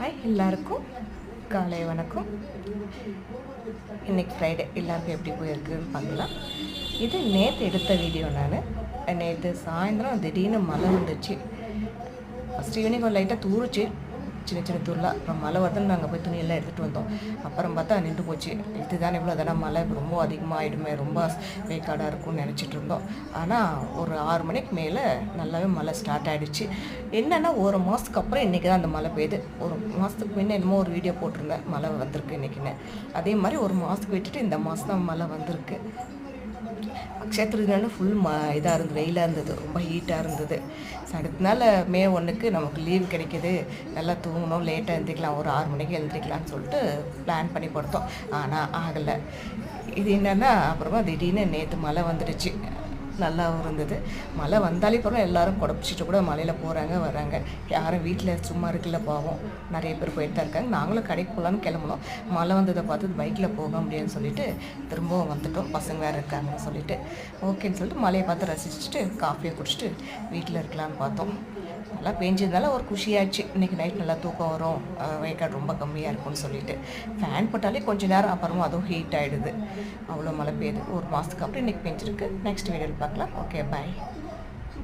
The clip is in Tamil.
ஹாய் எல்லாருக்கும் காலை வணக்கம். இன்றைக்கி ஃப்ரைடே, எல்லாருக்கும் எப்படி போயிருக்குன்னு பார்க்கலாம். இது நேற்று எடுத்த வீடியோ. நேற்று சாயந்தரம் திடீர்னு மழை வந்துச்சு. ஃபஸ்ட் ஈவினிங் ஒரு லைட்டாக தூருச்சு, சின்ன சின்ன தூரில். அப்புறம் மழை வருதுன்னு நாங்கள் போய் துணியெல்லாம் எடுத்துகிட்டு வந்தோம். அப்புறம் பார்த்தா நின்று போச்சு. இதுதான் இவ்வளோ தடவை மழை ரொம்ப அதிகமாகிடுமே, ரொம்ப வேக்காடாக இருக்கும்னு நினச்சிட்டு இருந்தோம். ஆனால் ஒரு 6 மணிக்கு மேலே நல்லாவே மழை ஸ்டார்ட் ஆகிடுச்சு. என்னென்னா ஒரு மாதத்துக்கு அப்புறம் இன்றைக்கி தான் அந்த மழை பெய்யுது. ஒரு மாதத்துக்கு முன்னே என்னமோ ஒரு வீடியோ போட்டிருந்தேன், மழை வந்திருக்கு இன்றைக்கின்னு. அதே மாதிரி ஒரு மாதத்துக்கு விட்டுட்டு இந்த மாதம் தான் மழை வந்திருக்கு. அக்ஷய திருதினால ஃபுல் இதாக இருந்தது, வெயிலாக இருந்தது, ரொம்ப ஹீட்டாக இருந்தது. அடுத்த நாள் மே 1க்கு நமக்கு லீவ் கிடைக்கிது, நல்லா தூங்கணும், லேட்டாக எழுந்திரிக்கலாம், ஒரு 6 மணிக்கு எழுந்திரிக்கலான்னு சொல்லிட்டு பிளான் பண்ணி படுத்தோம். ஆனால் ஆகலை. இது என்னென்னா அப்புறமா திடீர்னு நேற்று மழை வந்துடுச்சு. நல்லாவும் இருந்தது. மழை வந்தாலே அப்புறம் எல்லோரும் குடப்பிச்சிட்டு கூட மலையில் போகிறாங்க வராங்க. யாரும் வீட்டில் சும்மா இருக்குல்ல, பாவம் நிறைய பேர் போயிட்டு தான் இருக்காங்க. நாங்களும் கடைக்கு போகலான்னு கிளம்புனோம். மழை வந்ததை பார்த்து பைக்கில் போக முடியாதுன்னு சொல்லிட்டு திரும்பவும் வந்துட்டோம். பசங்க வேறு இருக்காங்கன்னு சொல்லிட்டு ஓகேன்னு சொல்லிட்டு மழையை பார்த்து ரசிச்சுட்டு காஃபியை குடிச்சிட்டு வீட்டில் இருக்கலான்னு பார்த்தோம். நல்லா பேஞ்சதுனால ஒரு குஷியாச்சு. இன்றைக்கி நைட் நல்லா தூக்கம் வரும், வேக்காடு ரொம்ப கம்மியாக இருக்கும்னு சொல்லிட்டு ஃபேன் போட்டாலே கொஞ்சம் நேரம், அப்புறமா அதுவும் ஹீட் ஆகிடுது. அவ்வளோ மழை பெய்யுது. ஒரு மாதத்துக்கு அப்புறம் இன்றைக்கி பெஞ்சிருக்கு. நெக்ஸ்ட் வீடியோவில் பார்க்கலாம். ஓகே, பாய்.